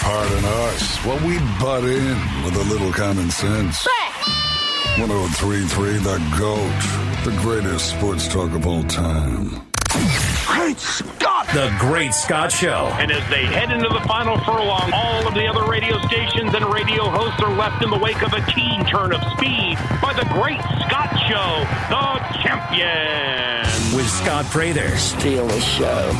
Pardon us while we butt in with a little common sense. 103.3 The GOAT, the greatest sports talk of all time. Great Scott! The Great Scott Show. And as they head into the final furlong, all of the other radio stations and radio hosts are left in the wake of a keen turn of speed by the Great Scott Show, the champion. With Scott Prather. Steal the show.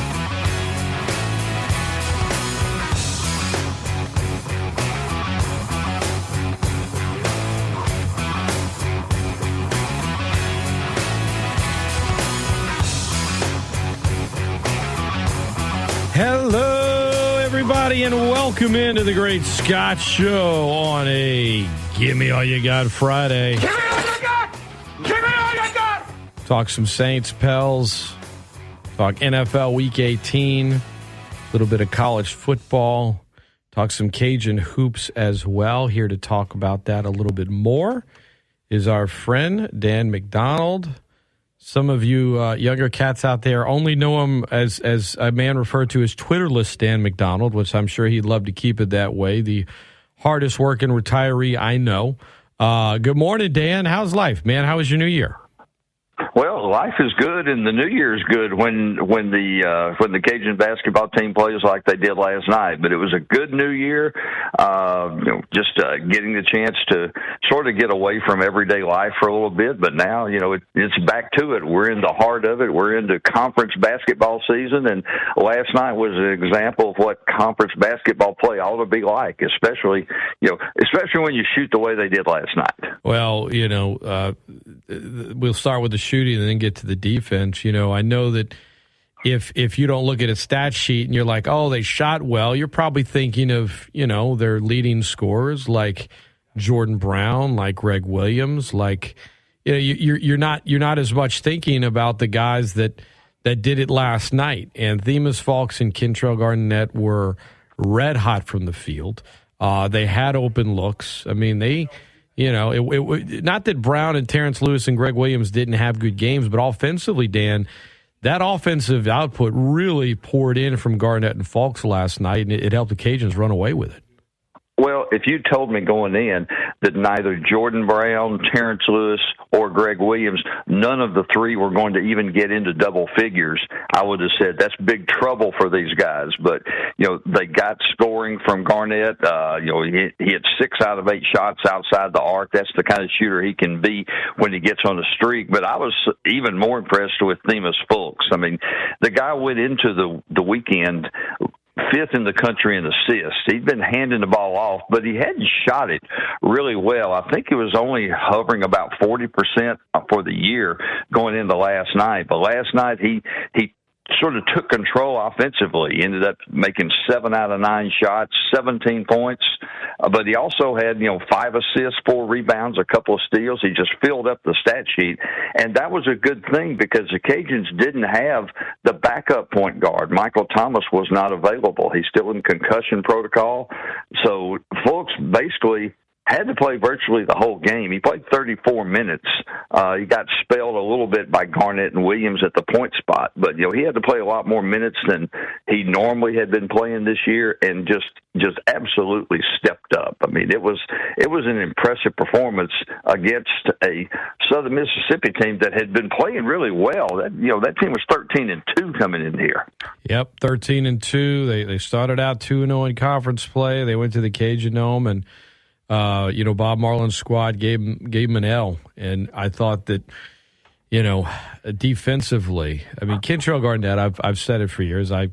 Hello, everybody, and welcome into the Great Scott Show on a Give Me All You Got Friday. Give me all you got! Give me all you got! Talk some Saints, Pels, talk NFL Week 18, a little bit of college football, talk some Cajun hoops as well. Here to talk about that a little bit more is our friend Dan McDonald. Some of you younger cats out there only know him as a man referred to as Twitterless Dan McDonald, which I'm sure he'd love to keep it that way. The hardest working retiree I know. Good morning, Dan. How's life, man? How was your new year? Well, life is good, and the New Year's good when the Cajun basketball team plays like they did last night. But it was a good New Year, just getting the chance to sort of get away from everyday life for a little bit. But now, it's back to it. We're in the heart of it. We're into conference basketball season, and last night was an example of what conference basketball play ought to be like, especially when you shoot the way they did last night. Well, we'll start with the shooting and then get to the defense. I know that if you don't look at a stat sheet and you're like, oh, they shot well, you're probably thinking of, their leading scorers like Jordan Brown, like Greg Williams, like, you're not as much thinking about the guys that did it last night. And Themis Falks and Kentrell Garnett were red hot from the field. They had open looks. I mean, not that Brown and Terrence Lewis and Greg Williams didn't have good games, but offensively, Dan, that offensive output really poured in from Garnett and Falks last night, and it helped the Cajuns run away with it. Well, if you told me going in that neither Jordan Brown, Terrence Lewis, or Greg Williams, none of the three were going to even get into double figures, I would have said that's big trouble for these guys. But, they got scoring from Garnett. He hit 6 out of 8 shots outside the arc. That's the kind of shooter he can be when he gets on a streak. But I was even more impressed with Themis Fulks. I mean, the guy went into the weekend 5th in the country in assists. He'd been handing the ball off, but he hadn't shot it really well. I think it was only hovering about 40% for the year going into last night. But last night he sort of took control offensively. He ended up making 7 out of 9 shots, 17 points. But he also had, 5 assists, 4 rebounds, a couple of steals. He just filled up the stat sheet. And that was a good thing because the Cajuns didn't have the backup point guard. Michael Thomas was not available. He's still in concussion protocol. So folks basically had to play virtually the whole game. He played 34 minutes. He got spelled a little bit by Garnett and Williams at the point spot, but he had to play a lot more minutes than he normally had been playing this year, and just absolutely stepped up. I mean, it was an impressive performance against a Southern Mississippi team that had been playing really well. That team was 13-2 coming in here. Yep, 13-2. They started out 2-0 in conference play. They went to the Cajun Dome and. Bob Marlin's squad gave him an L, and I thought that, defensively, I mean, Kentrell Garnett, I've said it for years. I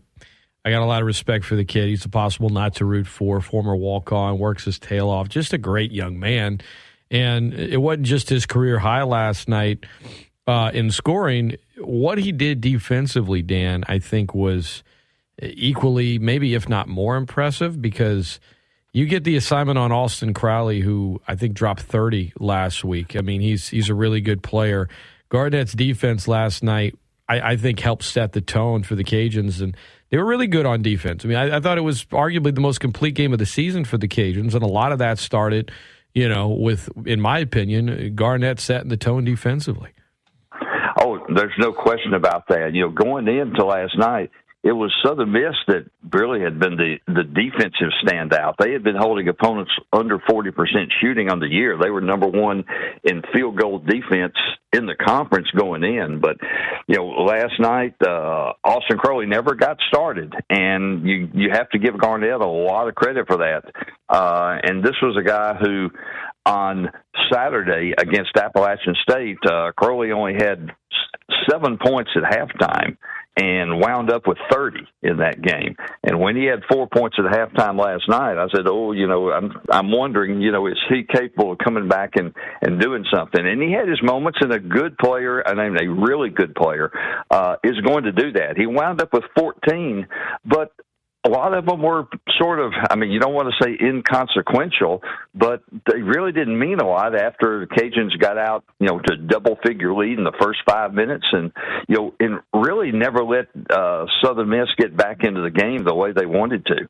got a lot of respect for the kid. He's impossible not to root for. Former walk-on, works his tail off. Just a great young man, and it wasn't just his career high last night in scoring. What he did defensively, Dan, I think was equally, maybe if not more impressive, because you get the assignment on Austin Crowley, who I think dropped 30 last week. I mean, he's a really good player. Garnett's defense last night, I think, helped set the tone for the Cajuns, and they were really good on defense. I mean, I thought it was arguably the most complete game of the season for the Cajuns, and a lot of that started, with, in my opinion, Garnett setting the tone defensively. Oh, there's no question about that. Going into last night, it was Southern Miss that really had been the defensive standout. They had been holding opponents under 40% shooting on the year. They were number one in field goal defense in the conference going in. But, last night, Austin Crowley never got started, and you have to give Garnett a lot of credit for that. And this was a guy who, on Saturday against Appalachian State, Crowley only had 7 points at halftime and wound up with 30 in that game. And when he had 4 points at halftime last night, I said, I'm wondering, is he capable of coming back and doing something? And he had his moments, and a good player, a really good player, is going to do that. He wound up with 14, but a lot of them were sort of, you don't want to say inconsequential, but they really didn't mean a lot after the Cajuns got out, to double-figure lead in the first 5 minutes, and really never let Southern Miss get back into the game the way they wanted to.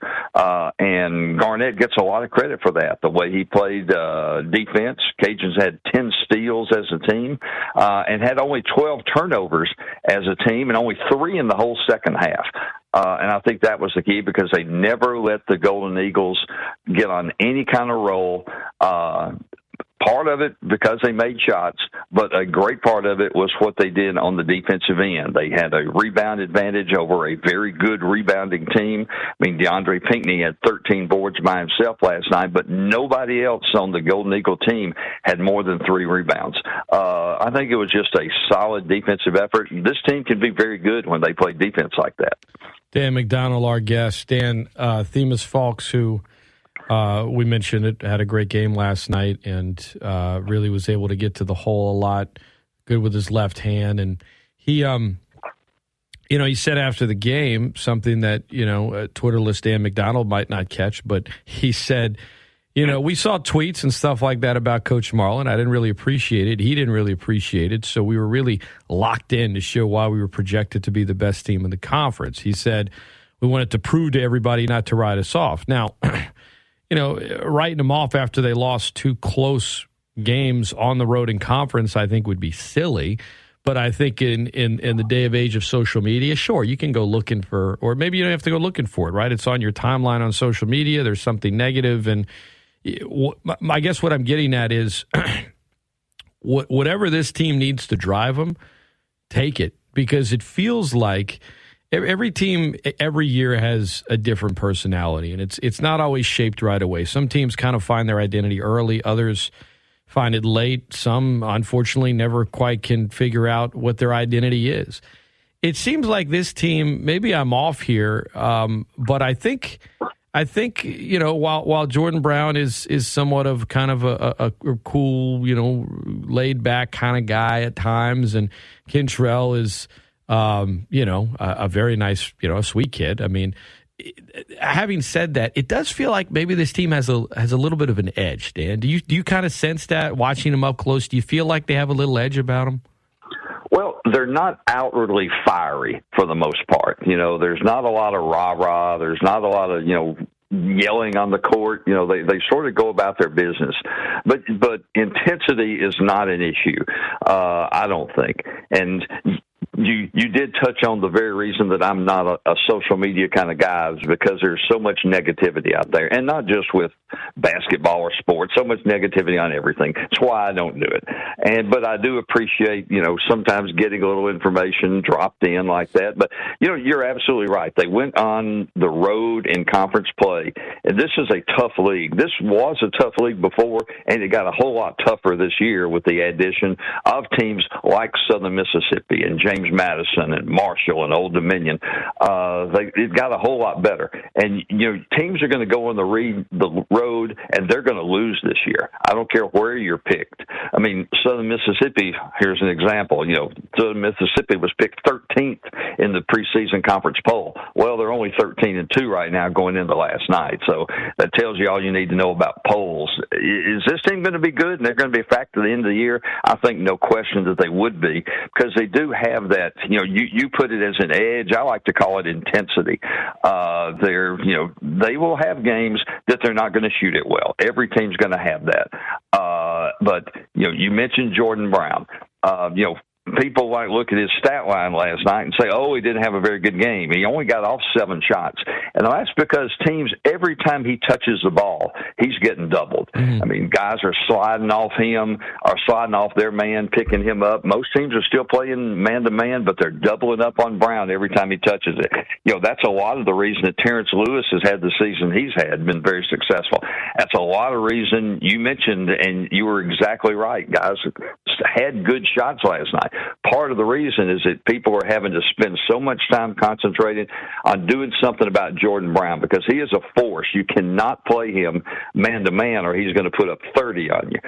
And Garnett gets a lot of credit for that, the way he played defense. Cajuns had 10 steals as a team and had only 12 turnovers as a team, and only 3 in the whole second half. And I think that was the key, because they never let the Golden Eagles get on any kind of roll. Part of it because they made shots, but a great part of it was what they did on the defensive end. They had a rebound advantage over a very good rebounding team. DeAndre Pinckney had 13 boards by himself last night, but nobody else on the Golden Eagle team had more than 3 rebounds. I think it was just a solid defensive effort. This team can be very good when they play defense like that. Dan McDonald, our guest. Dan, Themis Falks, who we mentioned it, had a great game last night and really was able to get to the hole a lot, good with his left hand. And he, he said after the game something that, Twitterless Dan McDonald might not catch, but he said, we saw tweets and stuff like that about Coach Marlin. I didn't really appreciate it. He didn't really appreciate it. So we were really locked in to show why we were projected to be the best team in the conference. He said we wanted to prove to everybody not to write us off. Now, writing them off after they lost 2 close games on the road in conference, I think would be silly. But I think in the day of age of social media, sure, you can go looking for, or maybe you don't have to go looking for it, right? It's on your timeline on social media. There's something negative, and I guess what I'm getting at is whatever this team needs to drive them, take it, because it feels like every team every year has a different personality, and it's not always shaped right away. Some teams kind of find their identity early, others find it late. Some, unfortunately, never quite can figure out what their identity is. It seems like this team, maybe I'm off here, but I think while Jordan Brown is somewhat of kind of a cool, laid back kind of guy at times, and Kentrell is a very nice, a sweet kid. Having said that, it does feel like maybe this team has a little bit of an edge, Dan. Do you kind of sense that watching them up close? Do you feel like they have a little edge about them? Well, they're not outwardly fiery for the most part. There's not a lot of rah-rah. There's not a lot of, yelling on the court. They sort of go about their business. But intensity is not an issue, I don't think. And you did touch on the very reason that I'm not a social media kind of guy, is because there's so much negativity out there, and not just with basketball or sports, so much negativity on everything. That's why I don't do it. But I do appreciate, sometimes getting a little information dropped in like that. But, you're absolutely right. They went on the road in conference play, and this is a tough league. This was a tough league before, and it got a whole lot tougher this year with the addition of teams like Southern Mississippi and James Madison and Marshall and Old Dominion. It got a whole lot better. And, teams are going to go on the road, and they're going to lose this year. I don't care where you're picked. Southern Mississippi, here's an example. Southern Mississippi was picked 13th in the preseason conference poll. Well, they're only 13-2 right now going into last night. So that tells you all you need to know about polls. Is this team going to be good and they're going to be a factor at the end of the year? I think no question that they would be, because they do have that, you put it as an edge. I like to call it intensity. They will have games that they're not going to shoot it well. Every team's going to have that. But you mentioned Jordan Brown. people like look at his stat line last night and say, oh, he didn't have a very good game. He only got off 7 shots. And that's because teams, every time he touches the ball, he's getting doubled. I mean, guys are sliding off him, or sliding off their man, picking him up. Most teams are still playing man-to-man, but they're doubling up on Brown every time he touches it. That's a lot of the reason that Terrence Lewis has had the season he's had, been very successful. That's a lot of reason you mentioned, and you were exactly right. Guys had good shots last night. Part of the reason is that people are having to spend so much time concentrating on doing something about Jordan Brown, because he is a force. You cannot play him man-to-man or he's going to put up 30 on you.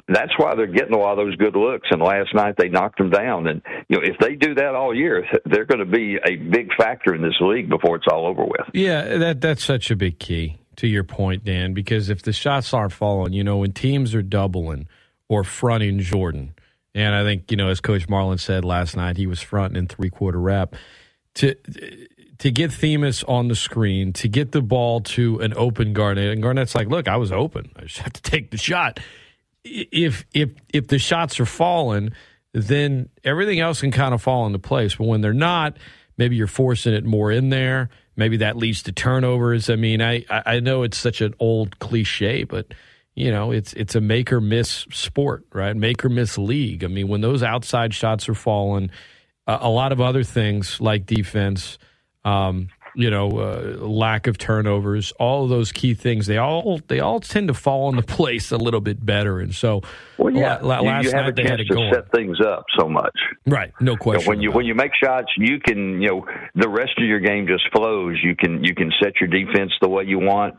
That's why they're getting a lot of those good looks, and last night they knocked him down. And if they do that all year, they're going to be a big factor in this league before it's all over with. Yeah, that's such a big key to your point, Dan, because if the shots aren't falling, when teams are doubling or fronting Jordan, and I think, as Coach Marlin said last night, he was fronting in 3/4 wrap, to get Themis on the screen, to get the ball to an open Garnett, and Garnett's like, look, I was open. I just have to take the shot. If the shots are falling, then everything else can kind of fall into place. But when they're not, maybe you're forcing it more in there. Maybe that leads to turnovers. I mean, I know it's such an old cliche, but it's a make or miss sport, right? Make or miss league. I mean, when those outside shots are falling, a lot of other things like defense, lack of turnovers, all of those key things, they all tend to fall into place a little bit better. And so, last you have night a chance to set things up so much. Right, no question. When you make shots, you can, the rest of your game just flows. You can set your defense the way you want.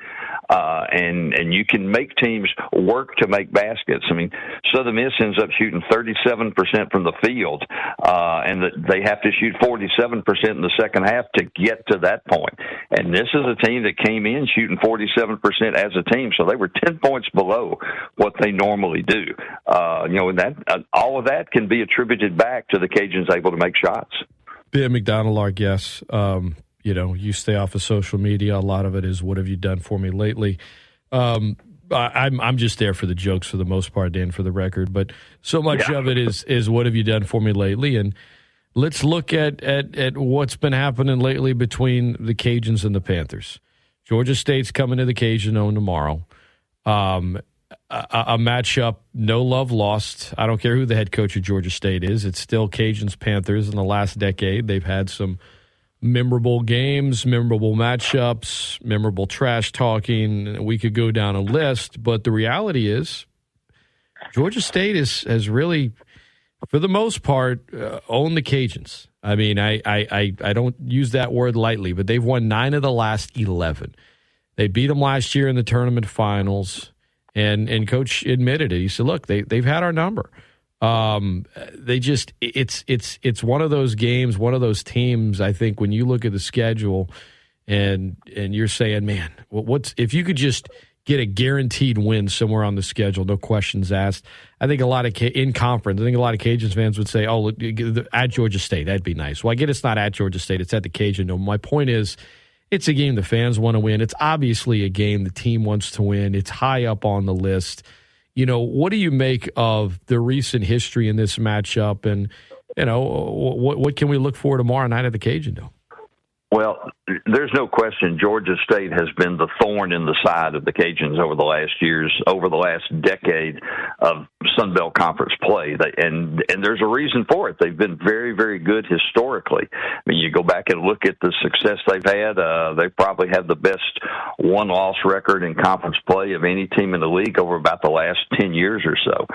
And you can make teams work to make baskets. I mean, Southern Miss ends up shooting 37% from the field, and they have to shoot 47% in the second half to get to that point. And this is a team that came in shooting 47% as a team, so they were 10 points below what they normally do. And that all of that can be attributed back to the Cajuns able to make shots. Ben McDonald, our guest. You stay off of social media. A lot of it is, what have you done for me lately? I'm just there for the jokes for the most part, Dan, for the record. But so much of it is what have you done for me lately? And let's look at what's been happening lately between the Cajuns and the Panthers. Georgia State's coming to the Cajun Dome tomorrow. A matchup, no love lost. I don't care who the head coach of Georgia State is. It's still Cajuns-Panthers. In the last decade, they've had some memorable games, memorable matchups, memorable trash talking. We could go down a list, but the reality is Georgia State has really, for the most part, owned the Cajuns. I mean, I don't use that word lightly, but they've won 9 of the last 11. They beat them last year in the tournament finals, and Coach admitted it. He said, look, they've had our number. It's one of those games, one of those teams. I think when you look at the schedule, and you're saying, man, what's if you could just get a guaranteed win somewhere on the schedule, no questions asked. I think a lot of in conference, I think a lot of Cajuns fans would say, oh, look, at Georgia State, that'd be nice. Well, I get it's not at Georgia State, it's at the Cajun Dome. My point is, it's a game the fans want to win. It's obviously a game the team wants to win. It's high up on the list. What do you make of the recent history in this matchup? And, what can we look for tomorrow night at the Cajun Dome? Well, there's no question Georgia State has been the thorn in the side of the Cajuns over the last decade of Sun Belt Conference play. And there's a reason for it. They've been very, very good historically. I mean, you go back and look at the success they've had. They probably have the best one-loss record in conference play of any team in the league over about the last 10 years or so.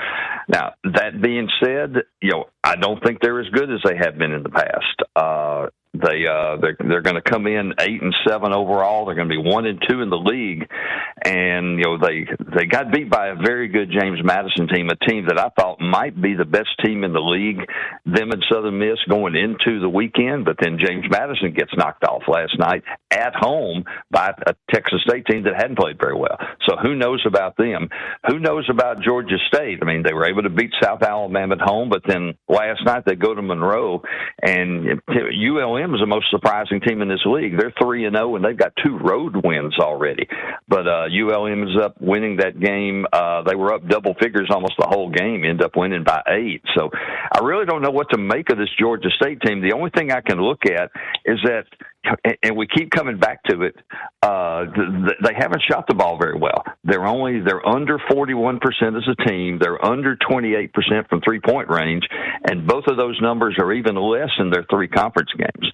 Now, that being said, I don't think they're as good as they have been in the past. They're going to come in 8-7 overall. They're going to be 1-2 in the league, and they got beat by a very good James Madison team, a team that I thought might be the best team in the league. Them and Southern Miss going into the weekend, but then James Madison gets knocked off last night at home by a Texas State team that hadn't played very well. So who knows about them? Who knows about Georgia State? I mean, they were able to beat South Alabama at home, but then last night they go to Monroe, and ULM ULM is the most surprising team in this league. They're 3-0, and they've got 2 road wins already. But ULM is up winning that game. They were up double figures almost the whole game, end up winning by 8. So I really don't know what to make of this Georgia State team. The only thing I can look at is that, and we keep coming back to it, they haven't shot the ball very well. They're under 41% as a team. They're under 28% from three-point range, and both of those numbers are even less in their 3 conference games.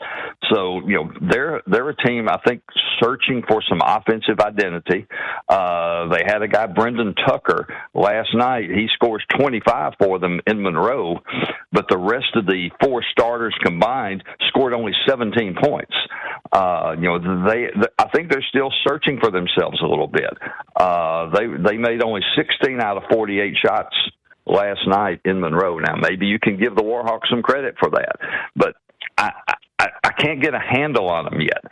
So, they're a team, I think, searching for some offensive identity. They had a guy, Brendan Tucker, last night. He scores 25 for them in Monroe, but the rest of the 4 starters combined scored only 17 points. I think they're still searching for themselves a little bit. They made only 16 out of 48 shots last night in Monroe. Now, maybe you can give the Warhawks some credit for that, but I can't get a handle on them yet.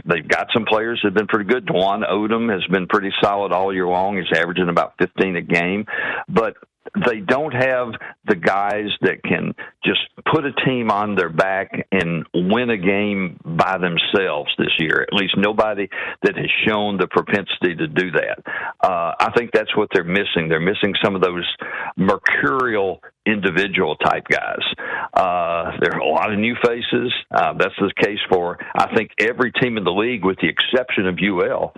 They've got some players that have been pretty good. Dwan Odom has been pretty solid all year long. He's averaging about 15 a game, but they don't have the guys that can just put a team on their back and win a game by themselves this year. At least nobody that has shown the propensity to do that. I think that's what they're missing. They're missing some of those mercurial individual type guys. There are a lot of new faces. That's the case for, I think, every team in the league with the exception of UL.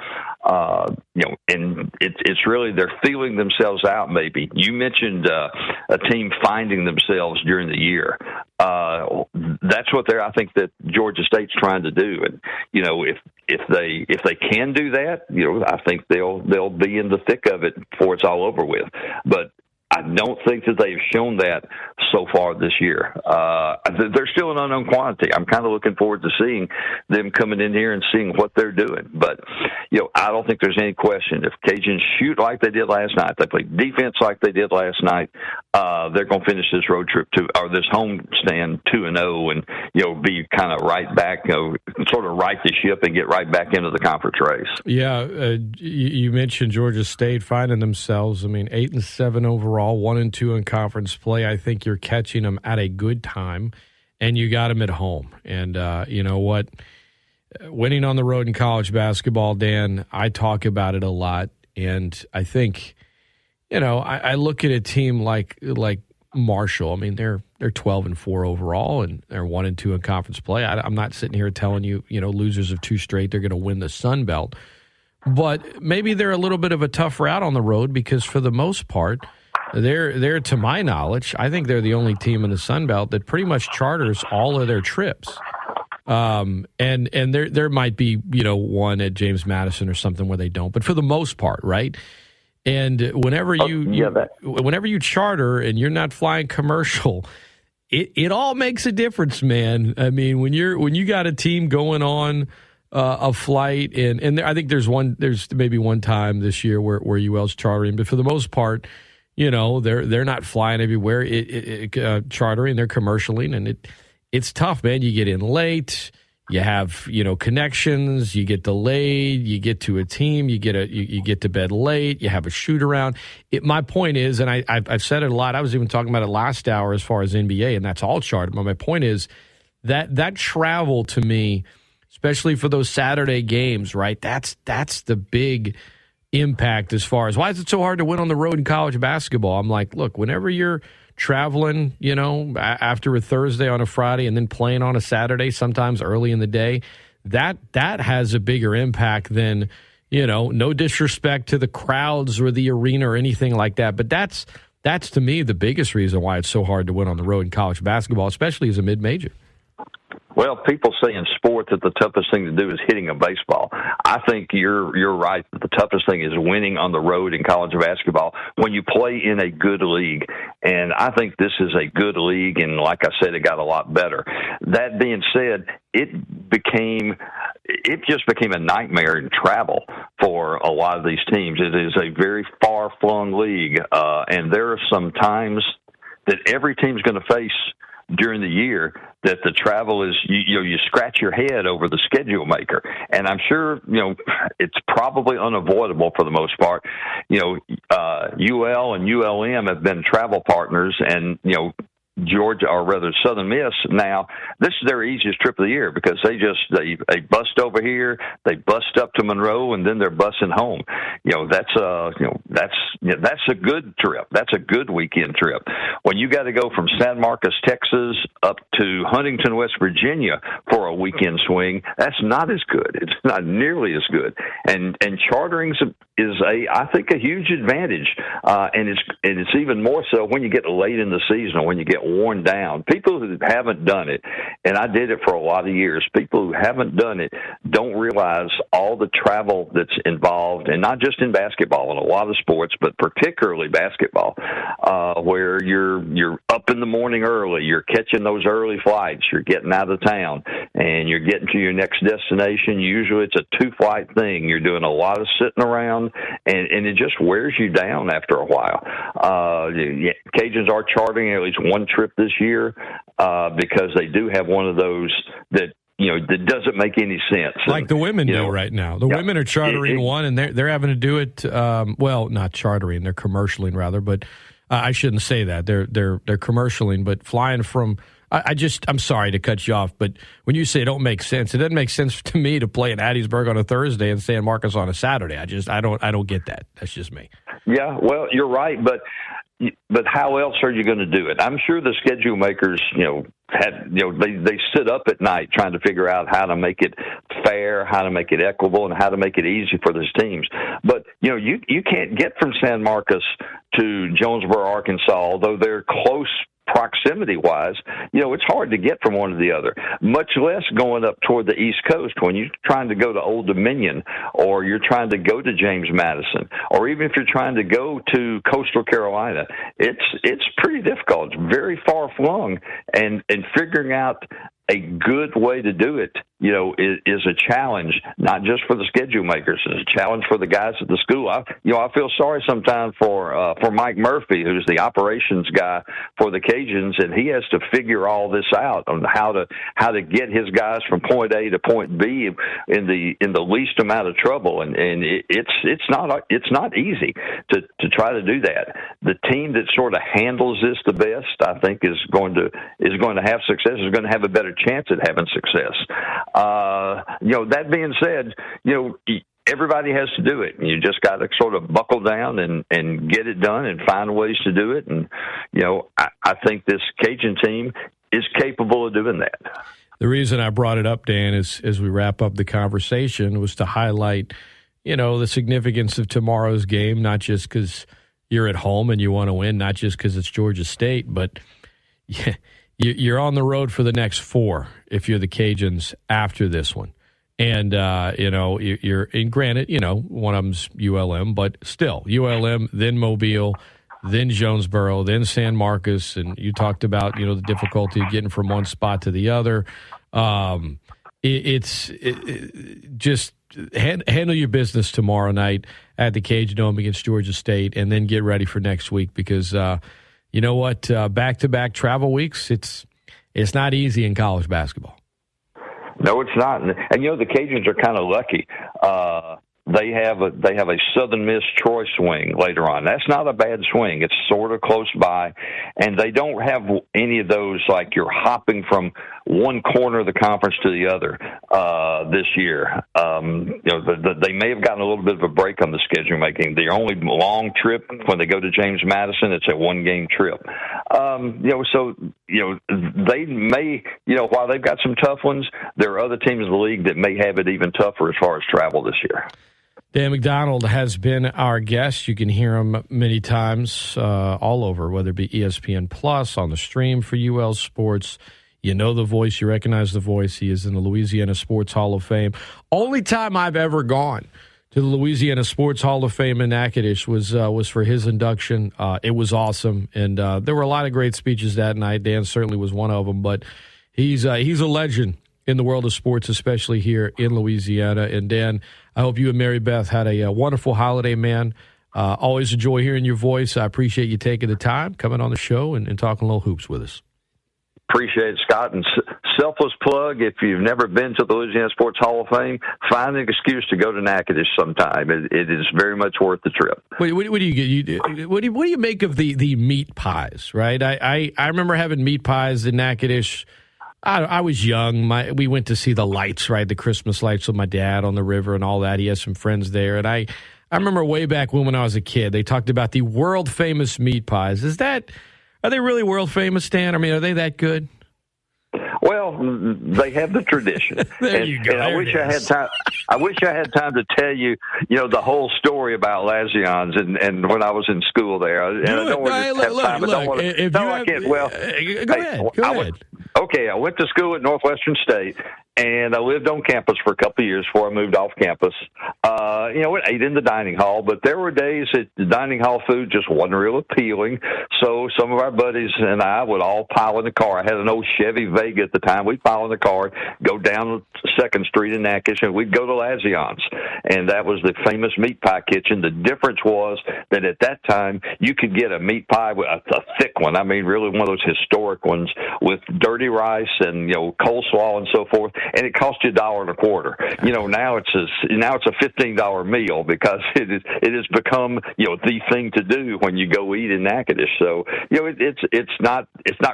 And it's really they're feeling themselves out. Maybe you mentioned a team finding themselves during the year. That's what I think that Georgia State's trying to do. And if they can do that, I think they'll be in the thick of it before it's all over with. But I don't think that they've shown that so far this year. They're still an unknown quantity. I'm kind of looking forward to seeing them coming in here and seeing what they're doing. But, I don't think there's any question. If Cajuns shoot like they did last night, they play defense like they did last night, they're going to finish this road trip or this home stand 2-0 and, be kind of right back, sort of right the ship and get right back into the conference race. Yeah, you mentioned Georgia State finding themselves. 8-7 overall, 1-2 in conference play. I think you're catching them at a good time, and you got them at home. And you know what? Winning on the road in college basketball, Dan, I talk about it a lot, and I think, I look at a team like Marshall. They're 12-4 overall, and they're 1-2 in conference play. I'm not sitting here telling you, losers of 2 straight, they're going to win the Sun Belt. But maybe they're a little bit of a tough route on the road because for the most part, they're to my knowledge, I think they're the only team in the Sun Belt that pretty much charters all of their trips. And there might be, one at James Madison or something where they don't, but for the most part, right? And whenever you charter and you're not flying commercial, it all makes a difference, man. When you got a team going on a flight, and I think there's maybe one time this year where UL's chartering, but for the most part, they're not flying everywhere. Chartering, they're commercialing, and it's tough, man. You get in late, you have connections, you get delayed, you get to a team, you get to bed late, you have a shoot around. My point is, and I've said it a lot. I was even talking about it last hour as far as NBA, and that's all chartered. But my point is that travel to me, especially for those Saturday games, right? That's the big impact as far as why is it so hard to win on the road in college basketball? I'm like, look, whenever you're traveling, after a Thursday on a Friday and then playing on a Saturday, sometimes early in the day, that has a bigger impact than, no disrespect to the crowds or the arena or anything like that. But that's to me the biggest reason why it's so hard to win on the road in college basketball, especially as a mid-major. Well, people say in sport that the toughest thing to do is hitting a baseball. I think you're right that the toughest thing is winning on the road in college basketball when you play in a good league. And I think this is a good league, and like I said, it got a lot better. That being said, it just became a nightmare in travel for a lot of these teams. It is a very far-flung league, and there are some times that every team's going to face during the year that the travel is, you scratch your head over the schedule maker. And I'm sure, it's probably unavoidable for the most part. UL and ULM have been travel partners, and, Georgia, or rather Southern Miss. Now, this is their easiest trip of the year because they bust over here, they bust up to Monroe, and then they're busing home. That's a good trip. That's a good weekend trip. When you got to go from San Marcos, Texas, up to Huntington, West Virginia for a weekend swing, that's not as good. It's not nearly as good. And chartering is I think a huge advantage, and it's even more so when you get late in the season, when you get worn down. People who haven't done it, and I did it for a lot of years, people who haven't done it don't realize all the travel that's involved, and not just in basketball, in a lot of sports, but particularly basketball, where you're up in the morning early, you're catching those early flights, you're getting out of town, and you're getting to your next destination. Usually it's a 2-flight thing. You're doing a lot of sitting around, and it just wears you down after a while. Cajuns are chartering at least one trip this year because they do have one of those that that doesn't make any sense. Like the women do right now. The women are chartering one, and they're having to do it. Well, not chartering; they're commercialing rather. But I shouldn't say that. They're commercialing, but flying from. I'm sorry to cut you off, but when you say it don't make sense, it doesn't make sense to me to play in Hattiesburg on a Thursday and San Marcos on a Saturday. I don't get that. That's just me. Yeah, well, you're right, but how else are you going to do it? I'm sure the schedule makers, they sit up at night trying to figure out how to make it fair, how to make it equitable, and how to make it easy for these teams. But you can't get from San Marcos to Jonesboro, Arkansas, although they're close proximity-wise, it's hard to get from one to the other, much less going up toward the East Coast when you're trying to go to Old Dominion, or you're trying to go to James Madison, or even if you're trying to go to Coastal Carolina. It's pretty difficult. It's very far-flung, and figuring out a good way to do it, is a challenge, not just for the schedule makers. It's a challenge for the guys at the school. I feel sorry sometimes for Mike Murphy, who's the operations guy for the Cajuns, and he has to figure all this out on how to get his guys from point A to point B in the least amount of trouble. And it's not easy to try to do that. The team that sort of handles this the best, I think, is going to have success. Is going to have a better chance at having success. That being said, everybody has to do it. You just got to sort of buckle down and get it done and find ways to do it. And, I think this Cajun team is capable of doing that. The reason I brought it up, Dan, is as we wrap up the conversation, was to highlight, the significance of tomorrow's game, not just because you're at home and you want to win, not just because it's Georgia State, but you're on the road for the next 4 if you're the Cajuns after this one. And, you're in, granted, one of them's ULM, but still, ULM, then Mobile, then Jonesboro, then San Marcos. And you talked about, the difficulty of getting from one spot to the other. Just handle your business tomorrow night at the Cajun Dome against Georgia State, and then get ready for next week because, you know what? Back-to-back travel weeks, it's not easy in college basketball. No, it's not. And the Cajuns are kind of lucky. They have a Southern Miss Troy swing later on. That's not a bad swing. It's sort of close by, and they don't have any of those like you're hopping from one corner of the conference to the other this year. They may have gotten a little bit of a break on the schedule making. The only long trip when they go to James Madison, it's a 1-game trip. They may, while they've got some tough ones, there are other teams in the league that may have it even tougher as far as travel this year. Dan McDonald has been our guest. You can hear him many times all over, whether it be ESPN Plus, on the stream for UL Sports. You know the voice. You recognize the voice. He is in the Louisiana Sports Hall of Fame. Only time I've ever gone to the Louisiana Sports Hall of Fame in Natchitoches was for his induction. It was awesome, and there were a lot of great speeches that night. Dan certainly was one of them, but he's a legend in the world of sports, especially here in Louisiana. And Dan, I hope you and Mary Beth had a wonderful holiday, man. Always enjoy hearing your voice. I appreciate you taking the time, coming on the show and talking a little hoops with us. Appreciate it, Scott. And selfless plug, if you've never been to the Louisiana Sports Hall of Fame, find an excuse to go to Natchitoches sometime. It is very much worth the trip. What do you get? What do you make of the meat pies, right? I remember having meat pies in Natchitoches. I was young. We went to see the lights, right? The Christmas lights with my dad on the river and all that. He has some friends there. And I remember way back when I was a kid, they talked about the world-famous meat pies. Are they really world-famous, Stan? I mean, are they that good? Well, they have the tradition. There you go. And I wish I had time to tell you, the whole story about Lazions and when I was in school there. And I don't want to have time. I can't. Well, go ahead. Okay, I went to school at Northwestern State, and I lived on campus for a couple of years before I moved off campus. I ate in the dining hall, but there were days that the dining hall food just wasn't real appealing. So some of our buddies and I would all pile in the car. I had an old Chevy Vega at the time. We'd pile in the car, go down 2nd Street in Natchitoches, and we'd go to Lazions. And that was the famous meat pie kitchen. The difference was that at that time, you could get a meat pie, a thick one. I mean, really one of those historic ones with dirty rice and, coleslaw and so forth. And it cost you $1.25. Now it's a $15 meal because it has become the thing to do when you go eat in Natchitoches. So it's not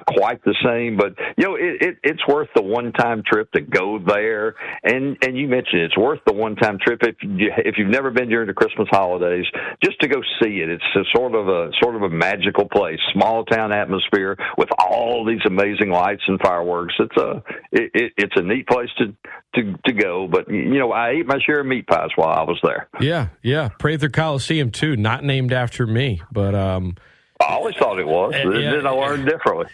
quite the same, but it's worth the one-time trip to go there. And you mentioned it's worth the one-time trip if you've never been during the Christmas holidays, just to go see it. It's a sort of a magical place, small town atmosphere with all these amazing lights and fireworks. It's a neat place to go, but I ate my share of meat pies while I was there. Yeah. Prather Coliseum too, not named after me, but I always thought it was. Then I learned differently.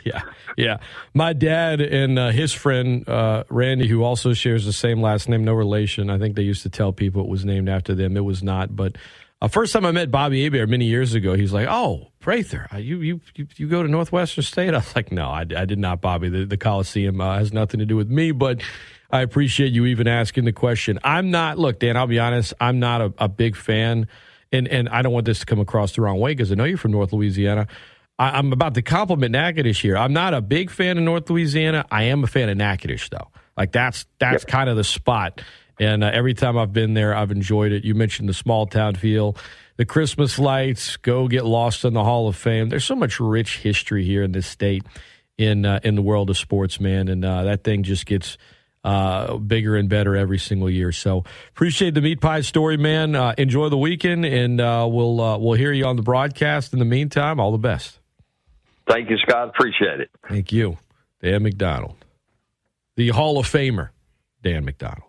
Yeah. My dad and his friend Randy, who also shares the same last name, no relation. I think they used to tell people it was named after them. It was not, but. First time I met Bobby Hebert many years ago, he's like, "Oh, Prather, you go to Northwestern State?" I was like, "No, I did not, Bobby. The Coliseum has nothing to do with me." But I appreciate you even asking the question. I'm not. Look, Dan, I'll be honest. I'm not a big fan, and I don't want this to come across the wrong way because I know you're from North Louisiana. I'm about to compliment Natchitoches here. I'm not a big fan of North Louisiana. I am a fan of Natchitoches, though. Like that's kind of the spot. And every time I've been there, I've enjoyed it. You mentioned the small town feel, the Christmas lights, go get lost in the Hall of Fame. There's so much rich history here in this state in the world of sports, man. And that thing just gets bigger and better every single year. So appreciate the meat pie story, man. Enjoy the weekend, and we'll hear you on the broadcast. In the meantime, all the best. Thank you, Scott. Appreciate it. Thank you. Dan McDonald, the Hall of Famer, Dan McDonald.